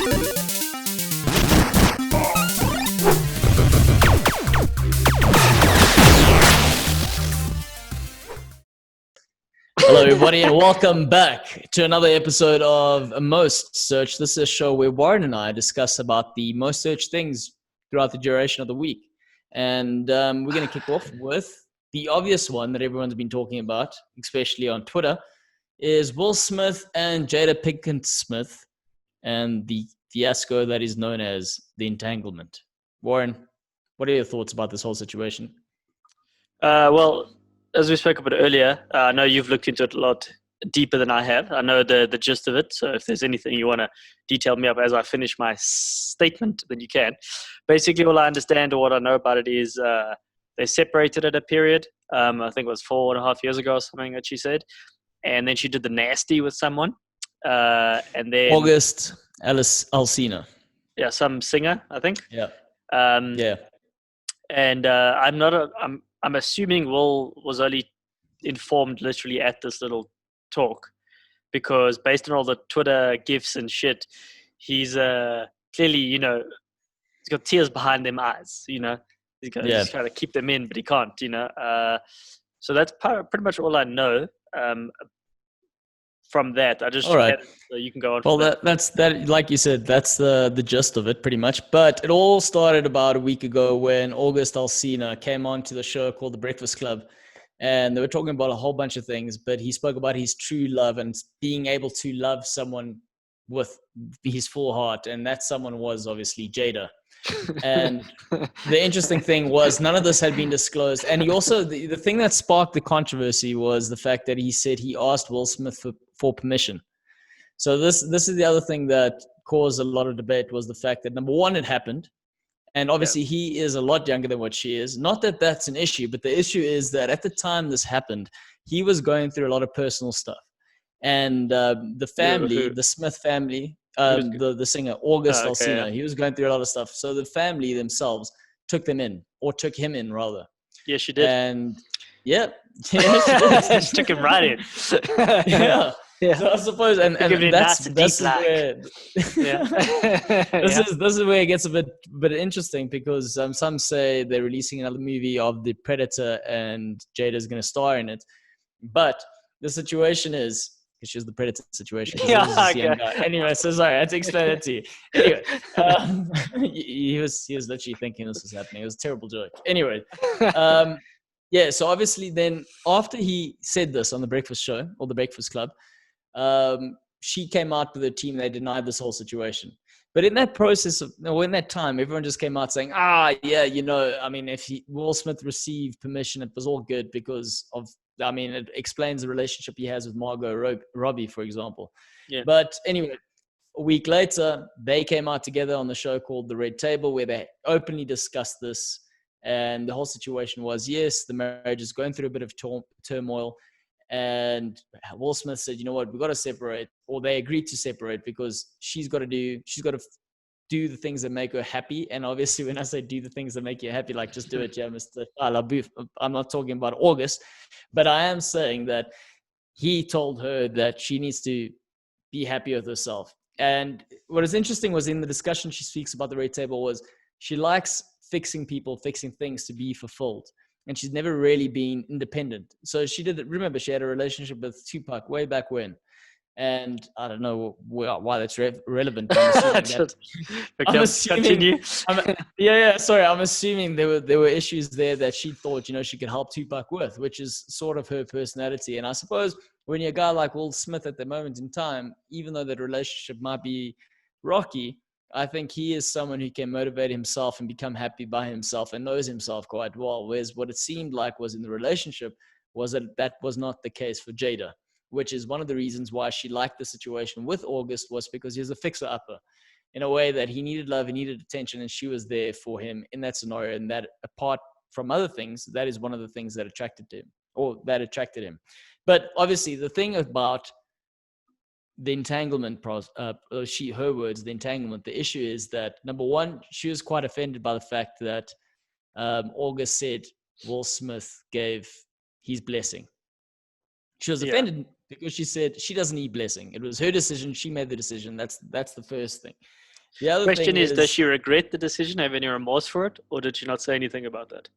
Hello, everybody, and welcome back to another episode of Most Search. This is a show where Warren and I discuss about the most searched things throughout the duration of the week. And we're going to kick off with the obvious one that everyone's been talking about, especially on Twitter, is Will Smith and Jada Pinkett Smith and the fiasco that is known as the entanglement. Warren, what are your thoughts about this whole situation? Well, as we spoke about earlier, I know you've looked into it a lot deeper than I have. I know the gist of it. So if there's anything you want to detail me up as I finish my statement, then you can. Basically, all I understand or what I know about it is they separated at a period. I think it was 4.5 years ago or something that she said. And then she did the nasty with someone. And then August Alcina. Yeah, some singer, I think. Yeah. Yeah. And I'm assuming Will was only informed literally at this little talk, because based on all the Twitter gifs and shit, he's clearly, he's got tears behind them eyes, he's trying to keep them in, but he can't, so that's pretty much all I know from that. I just all right. So you can go on. Well, that's like you said, that's the gist of it pretty much. But it all started about a week ago when August Alcina came on to the show called The Breakfast Club, and they were talking about a whole bunch of things, but he spoke about his true love and being able to love someone with his full heart, and that someone was obviously Jada. And the interesting thing was none of this had been disclosed. And he also, the thing that sparked the controversy was the fact that he said he asked Will Smith for permission. So this is the other thing that caused a lot of debate, was the fact that, number one, it happened. And obviously he is a lot younger than what she is. Not that that's an issue, but the issue is that at the time this happened, he was going through a lot of personal stuff. And the family, the Smith family, the singer, August Alcina, he was going through a lot of stuff. So the family themselves took him in. Rather. Yeah, she did. And yeah, she took him right in. Yeah. So I suppose, and that's where this is where it gets a bit interesting, because some say they're releasing another movie of the Predator and Jada's going to star in it. But the situation is, because she's the Predator situation. Anyway, so sorry, I had to explain that to you. Anyway, he was literally thinking this was happening. It was a terrible joke. Anyway, so obviously then after he said this on the Breakfast Show or the Breakfast Club, she came out with her team. They denied this whole situation. But in that process in that time, everyone just came out saying, if Will Smith received permission, it was all good because of, it explains the relationship he has with Margot, Robbie, for example. Yeah. But anyway, a week later, they came out together on the show called The Red Table, where they openly discussed this. And the whole situation was, yes, the marriage is going through a bit of turmoil. And Will Smith said, you know what, we've got to separate, or they agreed to separate, because she's got to do the things that make her happy. And obviously when I say do the things that make you happy, like just do it, yeah, Mr. I'm not talking about August, but I am saying that he told her that she needs to be happy with herself. And what is interesting was in the discussion she speaks about the Red Table was she likes fixing things to be fulfilled. And she's never really been independent. So she had a relationship with Tupac way back when. And I don't know why that's relevant. I'm assuming there were issues there that she thought, she could help Tupac with, which is sort of her personality. And I suppose when you're a guy like Will Smith at the moment in time, even though that relationship might be rocky, I think he is someone who can motivate himself and become happy by himself and knows himself quite well. Whereas what it seemed like was in the relationship was that was not the case for Jada, which is one of the reasons why she liked the situation with August, was because he was a fixer-upper in a way that he needed love, he needed attention, and she was there for him in that scenario. And that, apart from other things, that is one of the things that attracted him. But obviously the thing about the entanglement, the entanglement, the issue is that, number one, she was quite offended by the fact that August said Will Smith gave his blessing. She was offended because she said she doesn't need blessing. It was her decision. She made the decision. That's the first thing. The other Question thing is, does is, she regret the decision? Have any remorse for it? Or did she not say anything about that?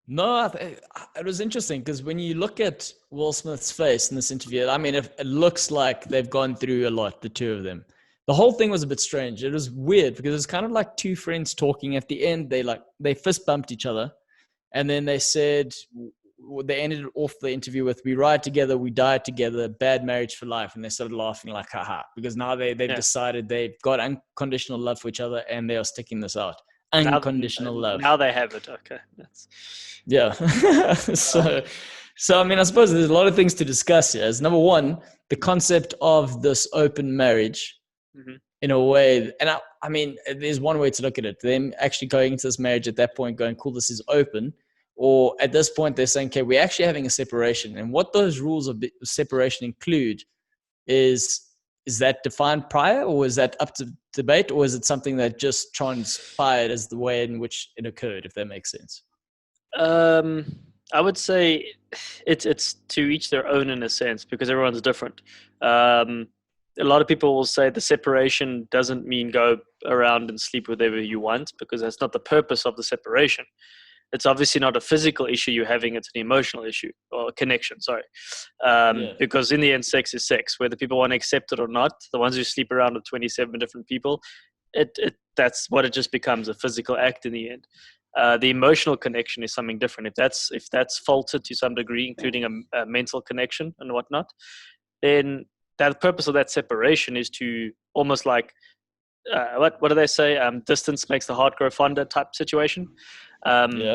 no, it was interesting because when you look at Will Smith's face in this interview, I mean, it looks like they've gone through a lot, the two of them. The whole thing was a bit strange. It was weird because it's kind of like two friends talking. At the end, they fist bumped each other, and then they said they ended off the interview with "We ride together, we die together, bad marriage for life," and they started laughing like haha because now they've decided they've got unconditional love for each other and they are sticking this out. Unconditional love. Now they have it. Okay. Yeah. so I mean, I suppose there's a lot of things to discuss here. As number one, the concept of this open marriage in a way, and I mean, there's one way to look at it. Them actually going into this marriage at that point, going, "Cool, this is open," or at this point they're saying, "Okay, we're actually having a separation," and what those rules of separation include is that defined prior, or is that up to debate, or is it something that just transpired as the way in which it occurred, if that makes sense? I would say it's to each their own in a sense because everyone's different. A lot of people will say the separation doesn't mean go around and sleep with whoever you want because that's not the purpose of the separation. It's obviously not a physical issue you're having; it's an emotional issue or connection. Sorry, because in the end, sex is sex, whether people want to accept it or not. The ones who sleep around with 27 different people, that's what it just becomes, a physical act in the end. The emotional connection is something different. If that's faltered to some degree, including a mental connection and whatnot, then the purpose of that separation is to almost like what do they say? Distance makes the heart grow fonder type situation. I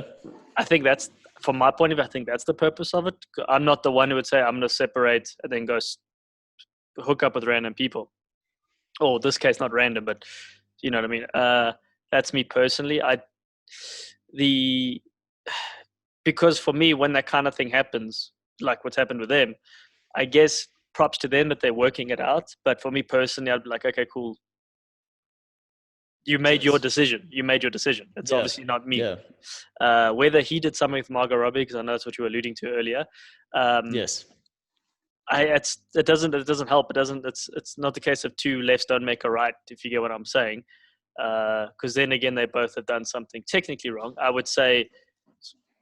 think that's, from my point of view, I think that's the purpose of it. I'm not the one who would say I'm going to separate and then go hook up with random people. Or this case, not random, but you know what I mean. That's me personally. Because for me, when that kind of thing happens, like what's happened with them, I guess props to them that they're working it out. But for me personally, I'd be like, okay, cool. You made your decision. It's obviously not me. Whether he did something with Margot Robbie, because I know that's what you were alluding to earlier. Yes. It doesn't help. It's not the case of two lefts don't make a right, if you get what I'm saying. Because then again, they both have done something technically wrong. I would say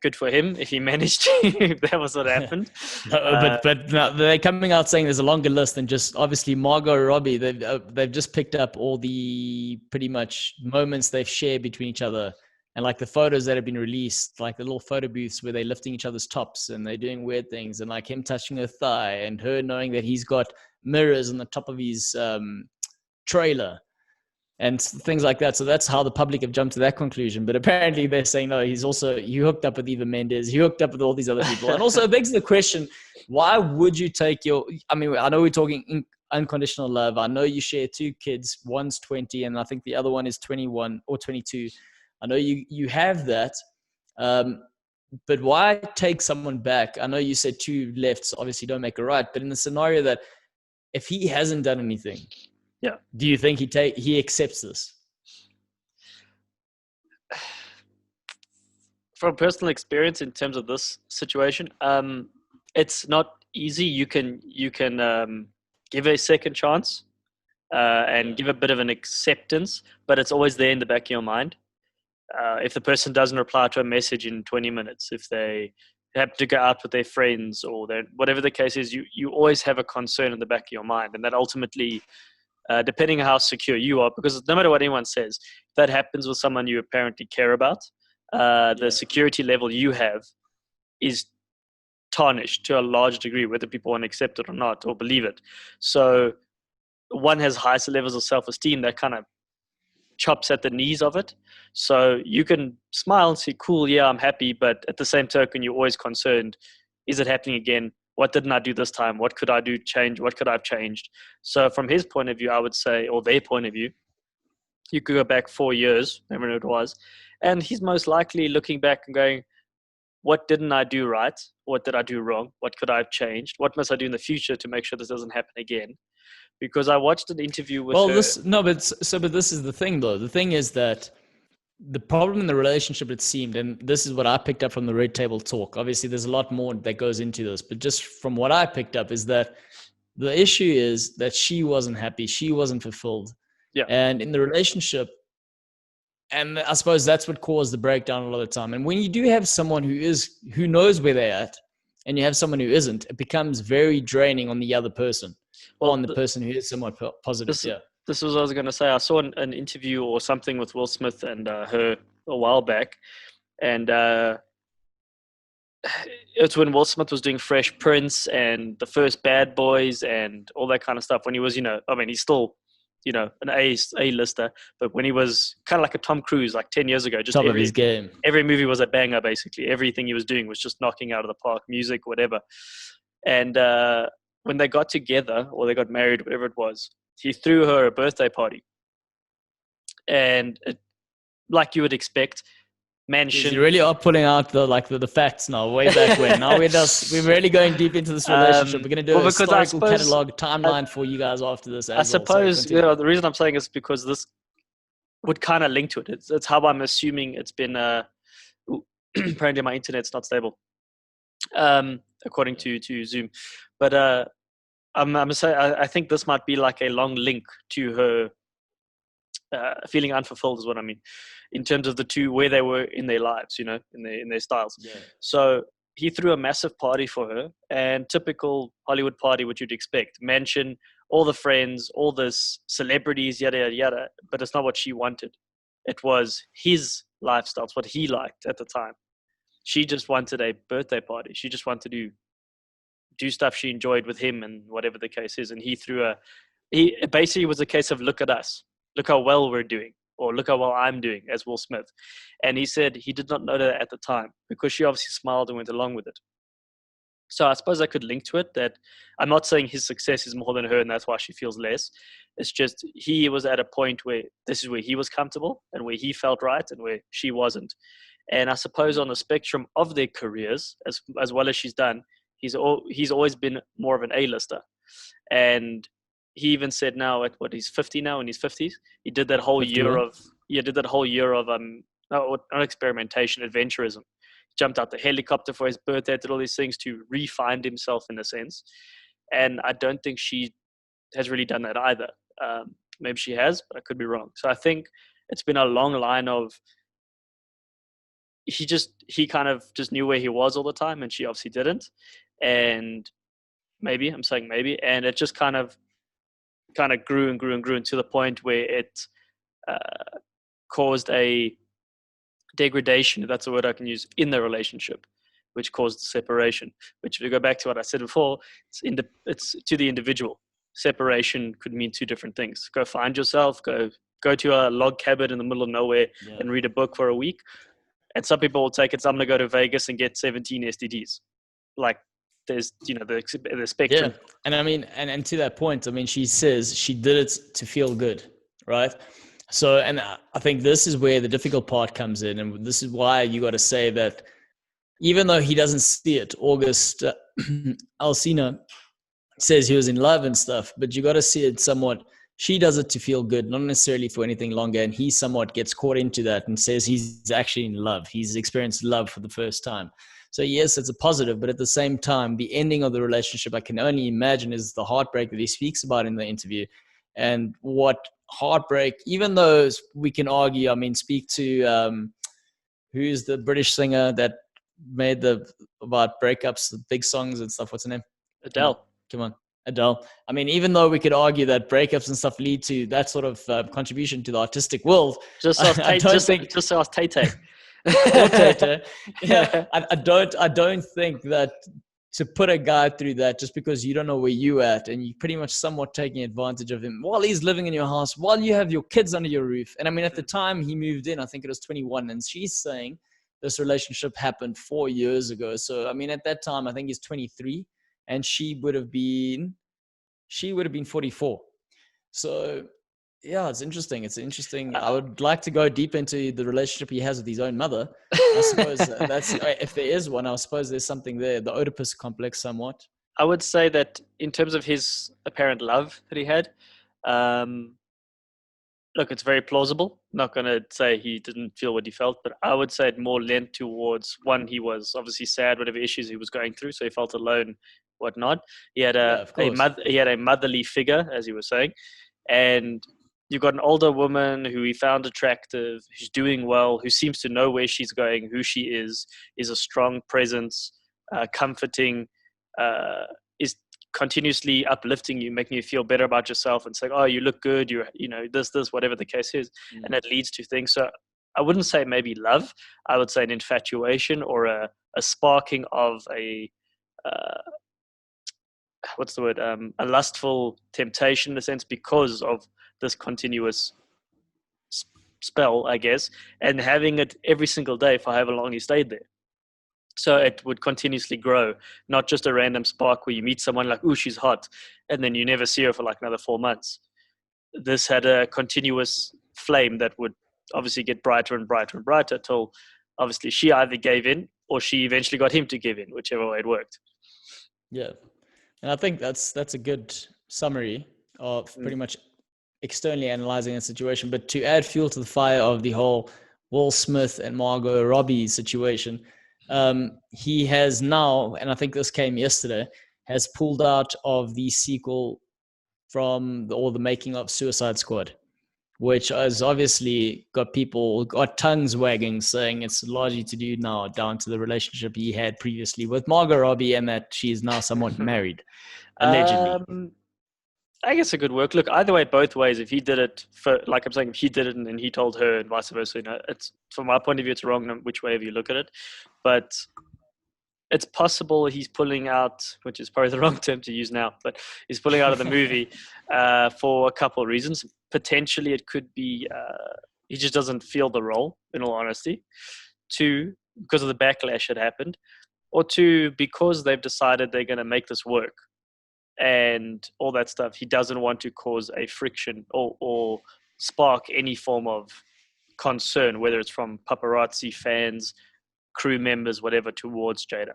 good for him if he managed to, if that was what happened. But no, they're coming out saying there's a longer list than just obviously Margot Robbie. They've just picked up all the pretty much moments they've shared between each other, and like the photos that have been released, like the little photo booths where they're lifting each other's tops and they're doing weird things, and like him touching her thigh and her knowing that he's got mirrors on the top of his trailer and things like that. So that's how the public have jumped to that conclusion. But apparently they're saying, no, he hooked up with Eva Mendes. He hooked up with all these other people. And also it begs the question, why would you take I mean, I know we're talking unconditional love. I know you share two kids. One's 20 and I think the other one is 21 or 22. I know you have that. But why take someone back? I know you said two lefts obviously don't make a right, but in the scenario that if he hasn't done anything, do you think he accepts this? From personal experience in terms of this situation, it's not easy. You can give a second chance and give a bit of an acceptance, but it's always there in the back of your mind. If the person doesn't reply to a message in 20 minutes, if they have to go out with their friends or whatever the case is, you always have a concern in the back of your mind, and that ultimately, depending on how secure you are, because no matter what anyone says, if that happens with someone you apparently care about, the security level you have is tarnished to a large degree, whether people want to accept it or not or believe it. So one has highest levels of self-esteem that kind of chops at the knees of it. So you can smile and say, cool, yeah, I'm happy. But at the same token, you're always concerned, is it happening again? What didn't I do this time? What could I do change? What could I have changed? So from his point of view, I would say, or their point of view, you could go back 4 years, whenever it was, and he's most likely looking back and going, what didn't I do right? What did I do wrong? What could I have changed? What must I do in the future to make sure this doesn't happen again? Because I watched an interview with her. But this is the thing though. The thing is that the problem in the relationship, it seemed, and this is what I picked up from the Red Table Talk. Obviously, there's a lot more that goes into this, but just from what I picked up is that the issue is that she wasn't happy. She wasn't fulfilled. Yeah. And in the relationship, and I suppose that's what caused the breakdown a lot of the time. And when you do have someone who knows where they're at, and you have someone who isn't, it becomes very draining on the other person, or Well, on the person who is somewhat positive. this Yeah. this was what I was going to say. I saw an interview or something with Will Smith and her a while back, and it's when Will Smith was doing Fresh Prince and the first Bad Boys and all that kind of stuff. When he was, I mean, he's still, an A-lister, but when he was kind of like a Tom Cruise, like 10 years ago, just Top of his game. every movie was a banger. Basically, everything he was doing was just knocking out of the park, music, whatever. And when they got together or they got married, whatever it was, he threw her a birthday party, and like you would expect, mansion. You really are putting out the facts now, way back when. Now we're really going deep into this relationship. We're going to do a historical catalog timeline for you guys after this. I suppose the reason I'm saying is because this would kind of link to it. It's how I'm assuming it's been. Apparently, my internet's not stable, according to Zoom. But I'm saying I think this might be like a long link to her feeling unfulfilled, is what I mean, in terms of the two, where they were in their lives, in their styles. Yeah. So he threw a massive party for her, and typical Hollywood party, what you'd expect: mansion, all the friends, all this celebrities, yada yada yada. But it's not what she wanted. It was his lifestyle. It's what he liked at the time. She just wanted a birthday party. She just wanted to do stuff she enjoyed with him, and whatever the case is. And he basically was a case of, look at us, look how well we're doing, or look how well I'm doing as Will Smith. And he said he did not know that at the time, because she obviously smiled and went along with it. So I suppose I could link to it, that I'm not saying his success is more than her and that's why she feels less. It's just he was at a point where this is where he was comfortable and where he felt right and where she wasn't. And I suppose on the spectrum of their careers, as well as she's done, he's always been more of an A-lister. And he even said now at he's 50 now, in his 50s, he did that whole 51. year of not experimentation, adventurism. Jumped out the helicopter for his birthday, did all these things to re-find himself in a sense. And I don't think she has really done that either. Maybe she has, but I could be wrong. So I think it's been a long line of he kind of just knew where he was all the time, and she obviously didn't. And maybe, I'm saying maybe, and it just kind of grew and grew and grew to the point where it caused a degradation, if that's a word I can use, in the relationship, which caused the separation. Which, if we go back to what I said before, it's to the individual. Separation could mean two different things. Go find yourself, go to a log cabin in the middle of nowhere and read a book for a week. And some people will take it, so I'm going to go to Vegas and get 17 STDs. Like, there's, the spectrum. Yeah. And I mean, and to that point, I mean, she says she did it to feel good, right? So, and I think this is where the difficult part comes in. And this is why you got to say that even though he doesn't see it, August Alcina says he was in love and stuff, but you got to see it somewhat. She does it to feel good, not necessarily for anything longer. And he somewhat gets caught into that and says he's actually in love. He's experienced love for the first time. So yes, it's a positive, but at the same time, the ending of the relationship, I can only imagine, is the heartbreak that he speaks about in the interview. And what heartbreak, even though we can argue, I mean, speak to who's the British singer that made about breakups, the big songs and stuff. What's her name? Adele. Come on. Adele. I mean, even though we could argue that breakups and stuff lead to that sort of contribution to the artistic world, just ask Tay-Tay. Yeah, I don't think that to put a guy through that just because you don't know where you at and you pretty much somewhat taking advantage of him while he's living in your house, while you have your kids under your roof. And I mean, at the time he moved in, I think it was 21, and she's saying this relationship happened 4 years ago. So I mean, at that time, I think he's 23 and she would have been 44. So yeah, it's interesting. I would like to go deep into the relationship he has with his own mother. I suppose that's, if there is one, I suppose there's something there, the Oedipus complex somewhat. I would say that in terms of his apparent love that he had, look, it's very plausible. Not going to say he didn't feel what he felt, but I would say it more lent towards, one, he was obviously sad, whatever issues he was going through, so he felt alone, whatnot. He had a motherly figure, as he was saying, and you've got an older woman who he found attractive, who's doing well, who seems to know where she's going, who she is a strong presence, comforting, is continuously uplifting you, making you feel better about yourself, and saying, "Oh, you look good. This, whatever the case is," and that leads to things. So I wouldn't say maybe love. I would say an infatuation or a sparking of a what's the word? A lustful temptation in a sense because of this continuous spell, I guess, and having it every single day for however long he stayed there. So it would continuously grow, not just a random spark where you meet someone like, "Ooh, she's hot," and then you never see her for like another 4 months. This had a continuous flame that would obviously get brighter and brighter and brighter till obviously she either gave in or she eventually got him to give in, whichever way it worked. Yeah. And I think that's a good summary of pretty much externally analyzing the situation. But to add fuel to the fire of the whole Will Smith and Margot Robbie situation, he has now, and I think this came yesterday, has pulled out of the sequel from the making of Suicide Squad, which has obviously got tongues wagging, saying it's largely to do now down to the relationship he had previously with Margot Robbie and that she is now somewhat married, allegedly. I guess it could work. Look, either way, both ways. If he did it for, like I'm saying, if he did it and then he told her and vice versa, it's from my point of view, it's wrong which way you look at it. But it's possible he's pulling out, which is probably the wrong term to use now, but he's pulling out of the movie for a couple of reasons. Potentially, it could be he just doesn't feel the role, in all honesty. 2, because of the backlash that happened. Or 2, because they've decided they're going to make this work and all that stuff. He doesn't want to cause a friction or spark any form of concern, whether it's from paparazzi, fans, crew members, whatever, towards Jada.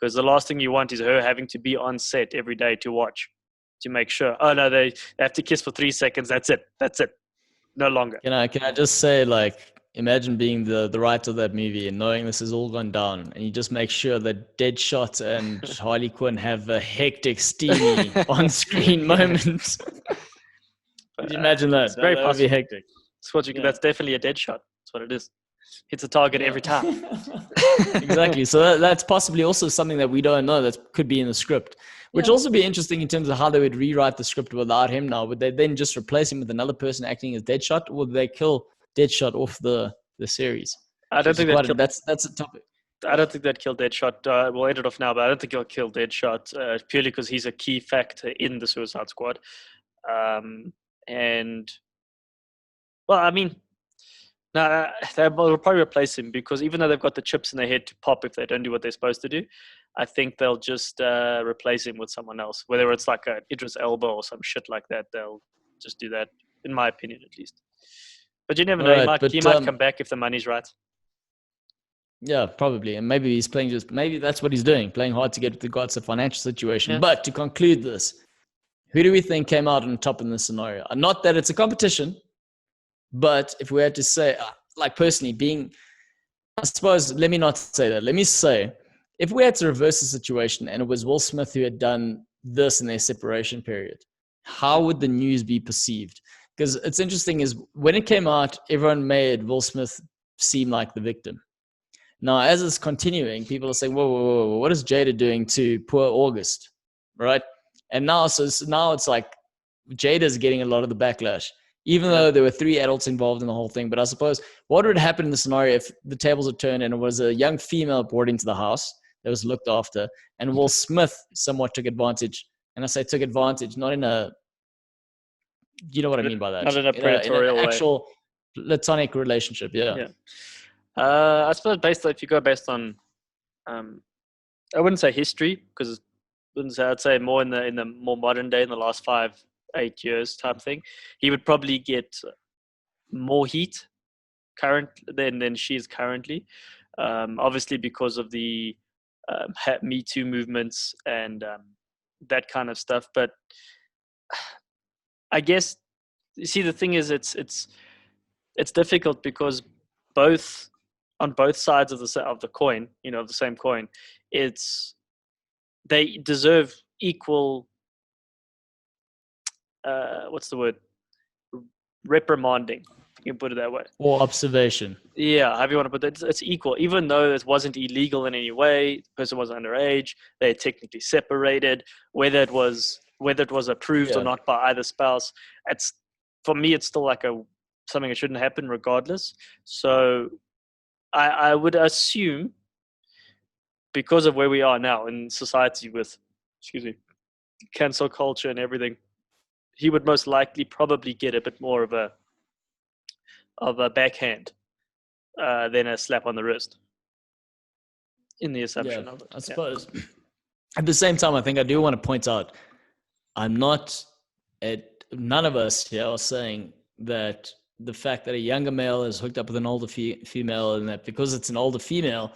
Because the last thing you want is her having to be on set every day to watch, to make sure, oh no, they have to kiss for 3 seconds. That's it. No longer. Can I just say, like, imagine being the writer of that movie and knowing this has all gone down, and you just make sure that Deadshot and Harley Quinn have a hectic, steamy on-screen moment. Could you imagine that? Very That would be hectic. That's definitely a Deadshot. That's what it is. Hits a target every time. Exactly. So that's possibly also something that we don't know that could be in the script, which also be interesting in terms of how they would rewrite the script without him now. Would they then just replace him with another person acting as Deadshot, or would they kill Deadshot off the series? I don't think that's a topic. I don't think they'd kill Deadshot. We'll end it off now, but I don't think he'll kill Deadshot purely because he's a key factor in the Suicide Squad. And, well, I mean, no, they'll probably replace him because even though they've got the chips in their head to pop if they don't do what they're supposed to do, I think they'll just replace him with someone else. Whether it's like a Idris Elba or some shit like that, they'll just do that, in my opinion, at least. But you never know. He might come back if the money's right. Yeah, probably. And maybe he's maybe that's what he's doing, playing hard to get to God's financial situation. Yeah. But to conclude this, who do we think came out on top in this scenario? Not that it's a competition, but if we had to say, like personally I suppose, let me not say that. Let me say, if we had to reverse the situation and it was Will Smith who had done this in their separation period, how would the news be perceived? Because it's interesting is when it came out, everyone made Will Smith seem like the victim. Now, as it's continuing, people are saying, whoa, what is Jada doing to poor August? Right? And now it's like Jada's getting a lot of the backlash, even though there were 3 adults involved in the whole thing. But I suppose what would happen in the scenario if the tables are turned and it was a young female brought into the house that was looked after, and Will Smith somewhat took advantage? And I say took advantage, not in a, you know what I mean by that? Not in a predatory in an way. Actual platonic relationship, yeah. I suppose if you go based on, I wouldn't say history because I'd say more in the more modern day, in the last 5-8 years type thing, he would probably get more heat than she is currently. Obviously because of the Me Too movements and that kind of stuff. But I guess, you see, the thing is, it's difficult because on both sides of the coin, of the same coin, they deserve equal. What's the word? reprimanding. You can put it that way. Or observation. Yeah, however you want to put it, it's equal. Even though it wasn't illegal in any way, the person was underage, they had technically separated, whether it was approved or Yeah. not by either spouse. It's for me, it's still like something that shouldn't happen regardless. So I would assume, because of where we are now in society with, cancel culture and everything, he would most likely probably get a bit more of a backhand than a slap on the wrist. In the assumption of it, I suppose. Yeah. At the same time, I think I do want to point out, none of us here are saying that the fact that a younger male is hooked up with an older female, and that because it's an older female,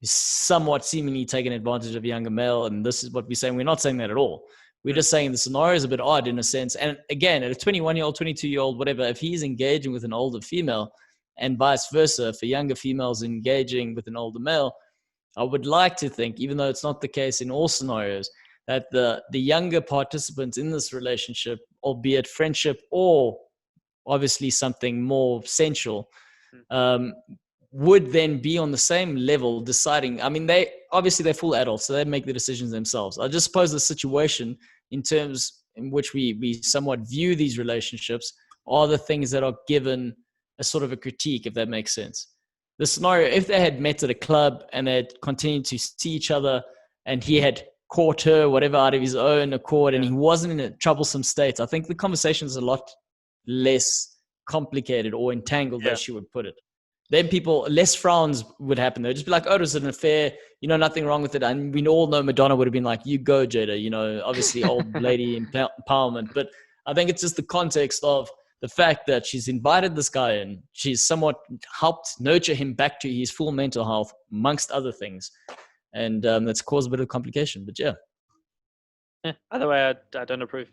is somewhat seemingly taking advantage of a younger male. And this is what we're saying. We're not saying that at all. We're just saying the scenario is a bit odd in a sense. And again, at a 21-year-old, 22-year-old, whatever, if he's engaging with an older female and vice versa, for younger females engaging with an older male, I would like to think, even though it's not the case in all scenarios, that the younger participants in this relationship, albeit friendship or obviously something more sensual, would then be on the same level deciding. I mean, they're full adults, so they make the decisions themselves. I just suppose the situation in terms in which we somewhat view these relationships are the things that are given a sort of a critique, if that makes sense. The scenario, if they had met at a club and they had continued to see each other and he had caught her, whatever, out of his own accord, and he wasn't in a troublesome state, I think the conversation is a lot less complicated or entangled, as she would put it. Then less frowns would happen. They'd just be like, oh, it was an affair, nothing wrong with it. And we all know Madonna would have been like, you go, Jada, obviously old lady empowerment. But I think it's just the context of the fact that she's invited this guy in. She's somewhat helped nurture him back to his full mental health, amongst other things. And that's caused a bit of complication. But yeah. Either way, I don't approve.